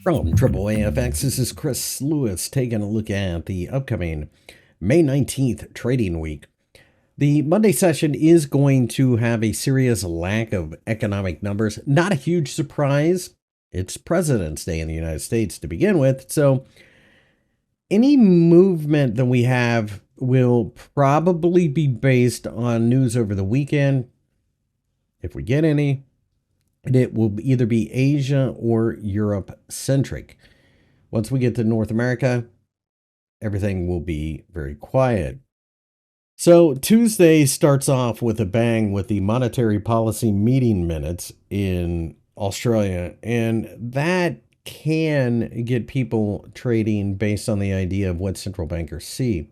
From AAAFx, this is Chris Lewis taking a look at the upcoming May 19th trading week. The Monday session is going to have a serious lack of economic numbers. Not a huge surprise. It's President's Day in the United States to begin with, so any movement that we have will probably be based on news over the weekend, if we get any, and it will either be Asia or Europe centric. Once we get to North America, everything will be very quiet. So Tuesday starts off with a bang with the monetary policy meeting minutes in Australia, and that can get people trading based on the idea of what central bankers see.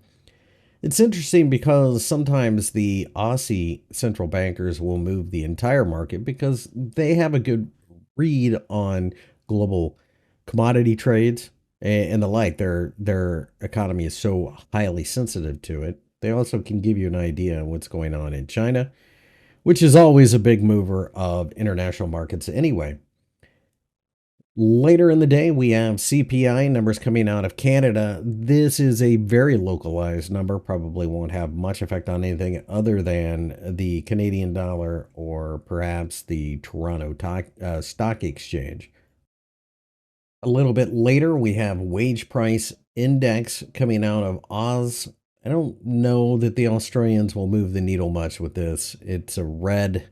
It's interesting because sometimes the Aussie central bankers will move the entire market because they have a good read on global commodity trades and the like. Their economy is so highly sensitive to it. They also can give you an idea of what's going on in China, which is always a big mover of international markets anyway. Later in the day, we have CPI numbers coming out of Canada. This is a very localized number, probably won't have much effect on anything other than the Canadian dollar or perhaps the Toronto Stock Exchange. A little bit later, we have wage price index coming out of Oz. I don't know that the Australians will move the needle much with this. It's a red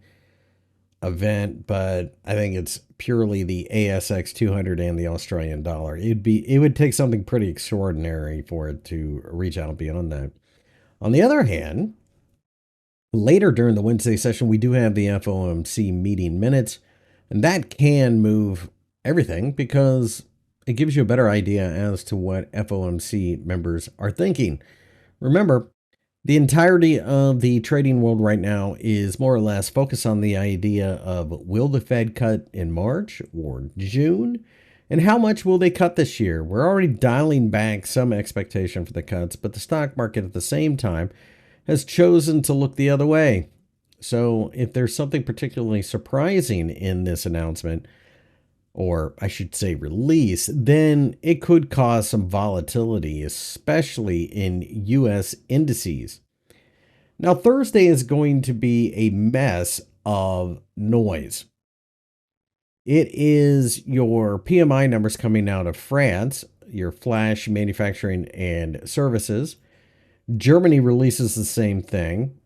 event, but I think it's purely the ASX 200 and the Australian dollar. It would take something pretty extraordinary for it to reach out beyond that. On the other hand, later during the Wednesday session, we do have the FOMC meeting minutes, and that can move everything because it gives you a better idea as to what FOMC members are thinking. Remember, the entirety of the trading world right now is more or less focused on the idea of will the Fed cut in March or June? And how much will they cut this year? We're already dialing back some expectation for the cuts, but the stock market at the same time has chosen to look the other way. So if there's something particularly surprising in this announcement, or I should say release, then it could cause some volatility, especially in US indices. Now, Thursday is going to be a mess of noise. It is your PMI numbers coming out of France, your flash manufacturing and services. Germany releases the same thing.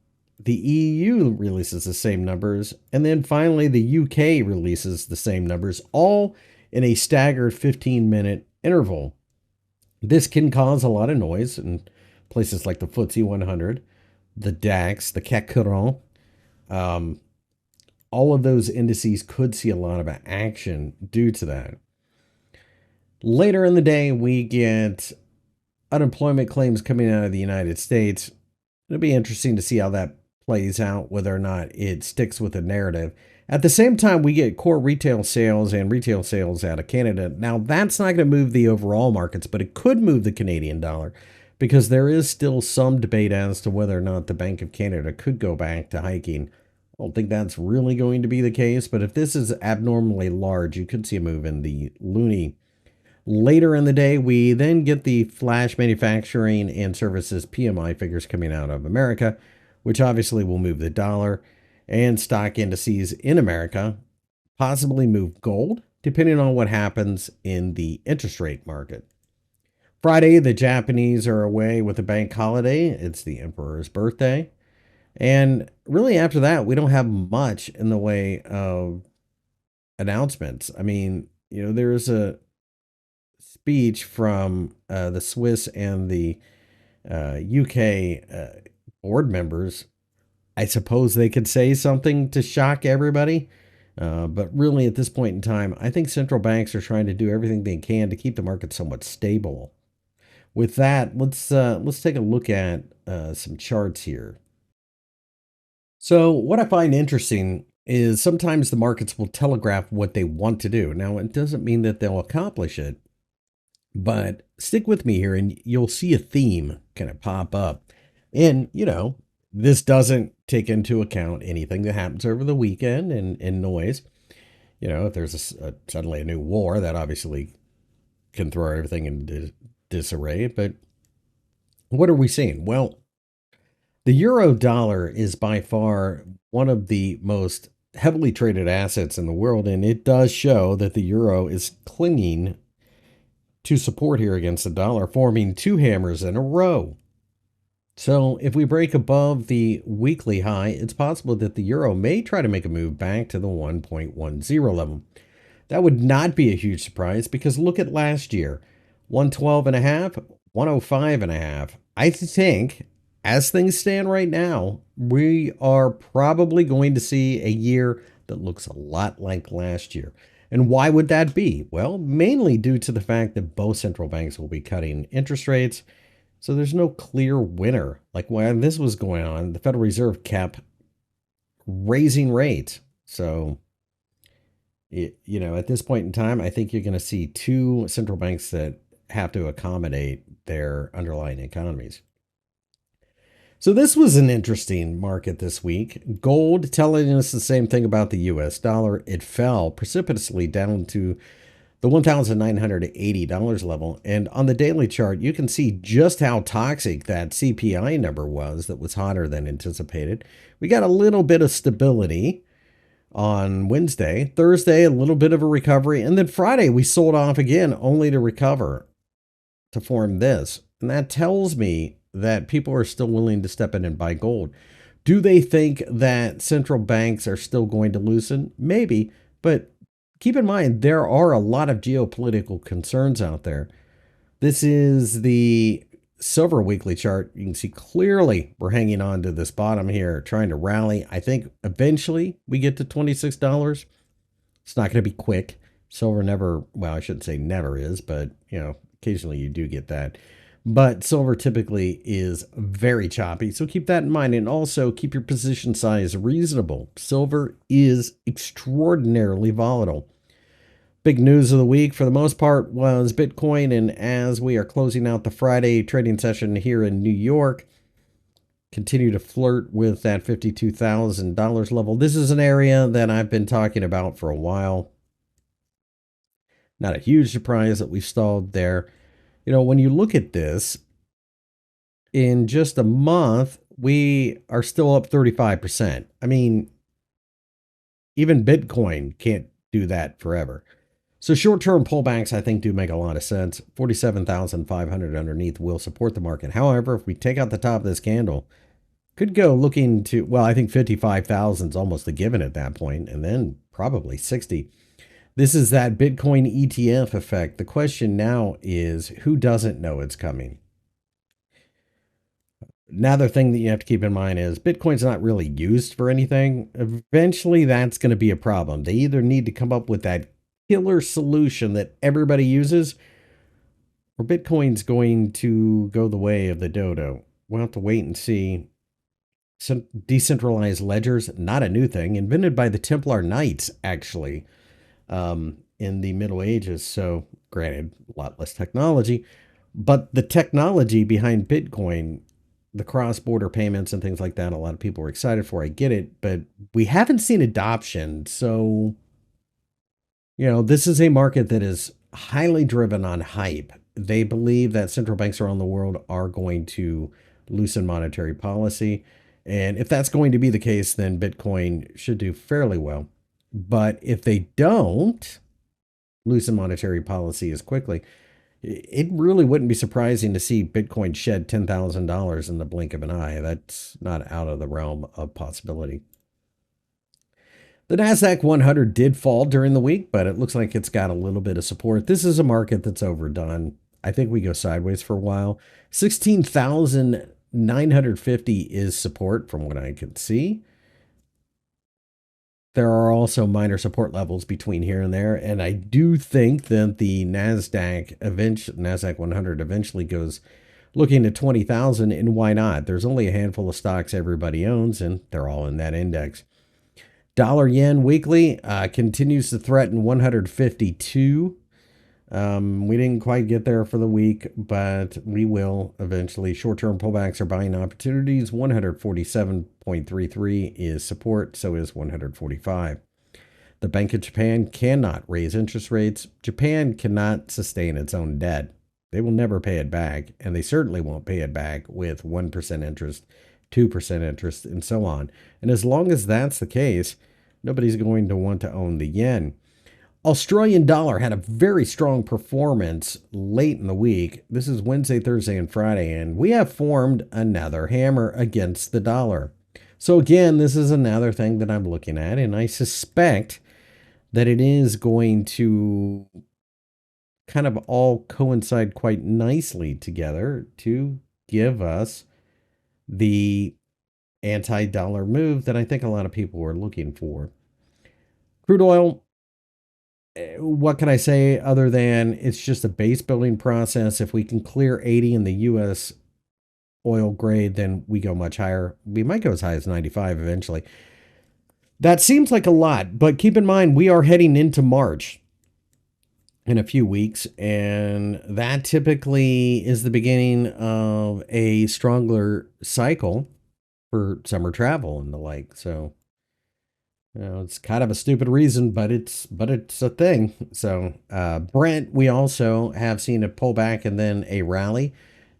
The EU releases the same numbers. And then finally, the UK releases the same numbers, all in a staggered 15-minute interval. This can cause a lot of noise in places like the FTSE 100, the DAX, the CAC 40. All of those indices could see a lot of action due to that. Later in the day, we get unemployment claims coming out of the United States. It'll be interesting to see how that plays out, whether or not it sticks with the narrative. At the same time, we get core retail sales and retail sales out of Canada. Now, that's not going to move the overall markets, but it could move the Canadian dollar because there is still some debate as to whether or not the Bank of Canada could go back to hiking. I don't think that's really going to be the case, but if this is abnormally large, you could see a move in the loonie. Later in the day, we then get the flash manufacturing and services PMI figures coming out of America, which obviously will move the dollar, and stock indices in America possibly move gold, depending on what happens in the interest rate market. Friday, the Japanese are away with a bank holiday. It's the emperor's birthday. And really, after that, we don't have much in the way of announcements. I mean, there's a speech from the Swiss and the UK board members. I suppose they could say something to shock everybody. But really, at this point in time, I think central banks are trying to do everything they can to keep the market somewhat stable. With that, let's take a look at some charts here. So what I find interesting is sometimes the markets will telegraph what they want to do. Now, it doesn't mean that they'll accomplish it, but stick with me here and you'll see a theme kind of pop up. And, this doesn't take into account anything that happens over the weekend and noise. If there's suddenly a new war, that obviously can throw everything into disarray. But what are we seeing? Well, the euro dollar is by far one of the most heavily traded assets in the world, and it does show that the euro is clinging to support here against the dollar, forming two hammers in a row. So if we break above the weekly high, it's possible that the euro may try to make a move back to the 1.10 level. That would not be a huge surprise because look at last year, 112.5, 105.5. I think as things stand right now, we are probably going to see a year that looks a lot like last year. And why would that be? Well, mainly due to the fact that both central banks will be cutting interest rates. So there's no clear winner. Like when this was going on, the Federal Reserve kept raising rates. So, at this point in time, I think you're going to see two central banks that have to accommodate their underlying economies. So this was an interesting market this week. Gold telling us the same thing about the US dollar. It fell precipitously down to the $1,980 level. And on the daily chart, you can see just how toxic that CPI number was that was hotter than anticipated. We got a little bit of stability on Wednesday. Thursday, a little bit of a recovery. And then Friday, we sold off again, only to recover to form this. And that tells me that people are still willing to step in and buy gold. Do they think that central banks are still going to loosen? Maybe, but keep in mind, there are a lot of geopolitical concerns out there. This is the silver weekly chart. You can see clearly we're hanging on to this bottom here, trying to rally. I think eventually we get to $26. It's not going to be quick. Silver never, well, I shouldn't say never is, but, occasionally you do get that. But silver typically is very choppy, so keep that in mind. And also keep your position size reasonable. Silver is extraordinarily volatile. Big news of the week, for the most part, was Bitcoin. And as we are closing out the Friday trading session here in New York, continue to flirt with that $52,000 level. This is an area that I've been talking about for a while. Not a huge surprise that we've stalled there. When you look at this, in just a month, we are still up 35%. I mean, even Bitcoin can't do that forever. So short-term pullbacks, I think, do make a lot of sense. 47,500 underneath will support the market. However, if we take out the top of this candle, could go looking to, well, I think 55,000 is almost a given at that point, and then probably 60. This is that Bitcoin ETF effect. The question now is, who doesn't know it's coming? Another thing that you have to keep in mind is Bitcoin's not really used for anything. Eventually, that's going to be a problem. They either need to come up with that killer solution that everybody uses, or Bitcoin's going to go the way of the dodo. We'll have to wait and see. Decentralized ledgers, not a new thing, invented by the Templar Knights, actually. In the Middle Ages. So granted, a lot less technology, but the technology behind Bitcoin, the cross-border payments and things like that, a lot of people are excited for. I get it, but we haven't seen adoption. So, this is a market that is highly driven on hype. They believe that central banks around the world are going to loosen monetary policy. And if that's going to be the case, then Bitcoin should do fairly well. But if they don't loosen monetary policy as quickly, it really wouldn't be surprising to see Bitcoin shed $10,000 in the blink of an eye. That's not out of the realm of possibility. The NASDAQ 100 did fall during the week, but it looks like it's got a little bit of support. This is a market that's overdone. I think we go sideways for a while. 16,950 is support from what I can see. There are also minor support levels between here and there, and I do think that the NASDAQ 100 eventually goes looking at 20,000, and why not? There's only a handful of stocks everybody owns, and they're all in that index. Dollar yen weekly continues to threaten 152. We didn't quite get there for the week, but we will eventually. Short-term pullbacks are buying opportunities. 147.33 is support, so is 145. The Bank of Japan cannot raise interest rates. Japan cannot sustain its own debt. They will never pay it back, and they certainly won't pay it back with 1% interest, 2% interest, and so on. And as long as that's the case, nobody's going to want to own the yen. Australian dollar had a very strong performance late in the week. This is Wednesday, Thursday, and Friday, and we have formed another hammer against the dollar. So again, this is another thing that I'm looking at, and I suspect that it is going to kind of all coincide quite nicely together to give us the anti-dollar move that I think a lot of people were looking for. Crude oil, what can I say other than it's just a base building process? If we can clear 80 in the U.S. oil grade, then we go much higher. We might go as high as 95 eventually. That seems like a lot, but keep in mind, we are heading into March in a few weeks, and that typically is the beginning of a stronger cycle for summer travel and the like. So, it's kind of a stupid reason, but it's a thing. So, Brent, we also have seen a pullback and then a rally.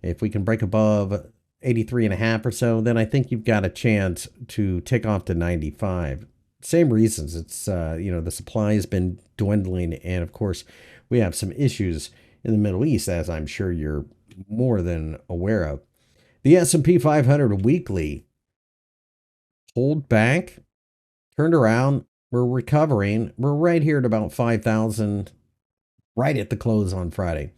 If we can break above 83.5 or so, then I think you've got a chance to take off to 95. Same reasons. It's, the supply has been dwindling. And of course, we have some issues in the Middle East, as I'm sure you're more than aware of. The S&P 500 weekly pulled back, turned around. We're recovering. We're right here at about 5,000, right at the close on Friday,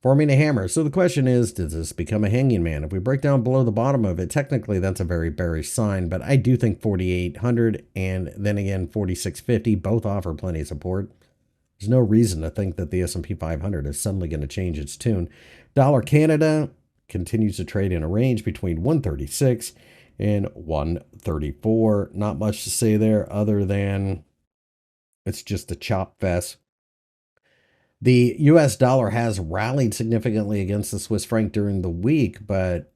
forming a hammer. So the question is, does this become a hanging man? If we break down below the bottom of it, technically that's a very bearish sign, but I do think 4,800 and then again 4,650 both offer plenty of support. There's no reason to think that the S&P 500 is suddenly going to change its tune. Dollar Canada continues to trade in a range between 136 and 134. Not much to say there other than it's just a chop fest. The US dollar has rallied significantly against the Swiss franc during the week, but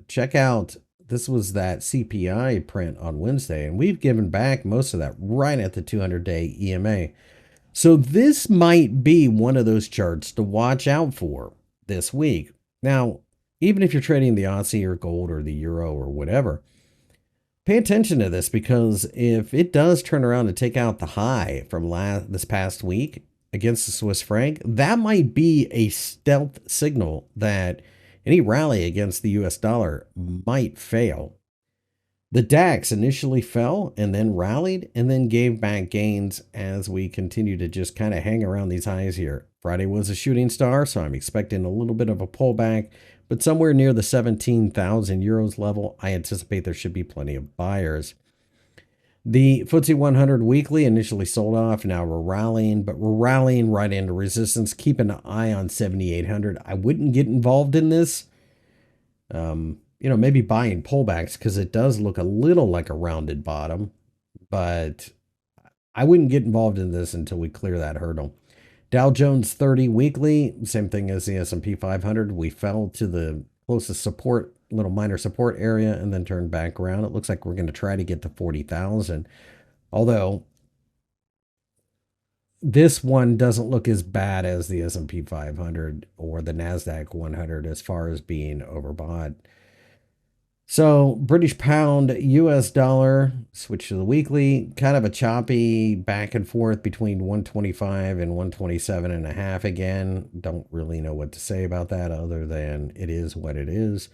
check out, this was that CPI print on Wednesday, and we've given back most of that right at the 200-day EMA. So this might be one of those charts to watch out for this week. Now, even if you're trading the Aussie or gold or the euro or whatever, pay attention to this, because if it does turn around to take out the high from this past week against the Swiss franc, that might be a stealth signal that any rally against the US dollar might fail. The DAX initially fell and then rallied and then gave back gains as we continue to just kind of hang around these highs here. Friday was a shooting star, so I'm expecting a little bit of a pullback, but somewhere near the 17,000 euros level, I anticipate there should be plenty of buyers. The FTSE 100 weekly initially sold off. Now we're rallying, but we're rallying right into resistance. Keep an eye on 7,800. I wouldn't get involved in this. Maybe buying pullbacks because it does look a little like a rounded bottom, but I wouldn't get involved in this until we clear that hurdle. Dow Jones 30 weekly, same thing as the S&P 500. We fell to the closest support, little minor support area, and then turned back around. It looks like we're going to try to get to 40,000. Although this one doesn't look as bad as the S&P 500 or the NASDAQ 100 as far as being overbought. So British pound, US dollar, switch to the weekly, kind of a choppy back and forth between 125 and 127.5 again. Don't really know what to say about that other than it is what it is.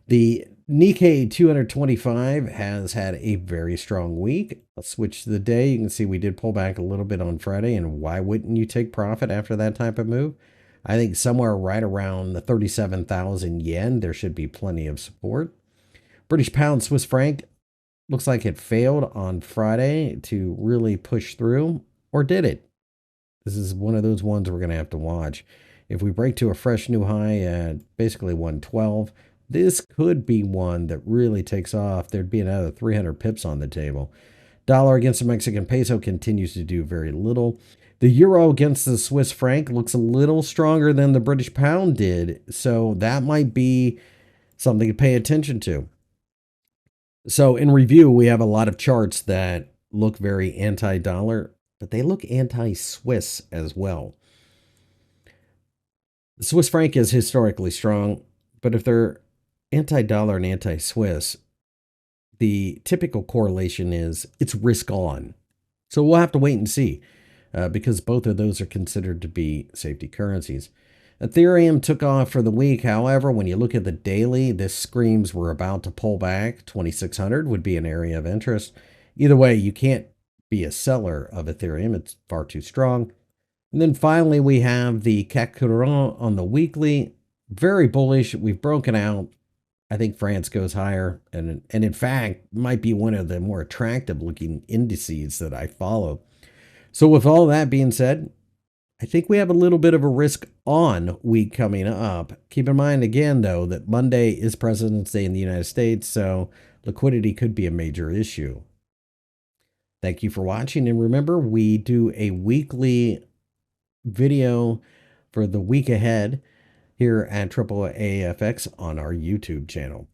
The Nikkei 225 has had a very strong week. Let's switch to the day. You can see we did pull back a little bit on Friday, and why wouldn't you take profit after that type of move? I think somewhere right around the 37,000 yen, there should be plenty of support. British pound, Swiss franc, looks like it failed on Friday to really push through, or did it? This is one of those ones we're going to have to watch. If we break to a fresh new high at basically 112, this could be one that really takes off. There'd be another 300 pips on the table. Dollar against the Mexican peso continues to do very little. The euro against the Swiss franc looks a little stronger than the British pound did, so that might be something to pay attention to. So in review, we have a lot of charts that look very anti-dollar, but they look anti-Swiss as well. The Swiss franc is historically strong, but if they're anti-dollar and anti-Swiss, the typical correlation is it's risk on. So we'll have to wait and see because both of those are considered to be safety currencies. Ethereum took off for the week. However, when you look at the daily, this screams we're about to pull back. 2,600 would be an area of interest. Either way, you can't be a seller of Ethereum. It's far too strong. And then finally, we have the CAC Courant on the weekly. Very bullish. We've broken out. I think France goes higher, and in fact, might be one of the more attractive looking indices that I follow. So with all that being said, I think we have a little bit of a risk on week coming up. Keep in mind again, though, that Monday is President's Day in the United States, so liquidity could be a major issue. Thank you for watching, and remember, we do a weekly video for the week ahead here at AAAFx on our YouTube channel.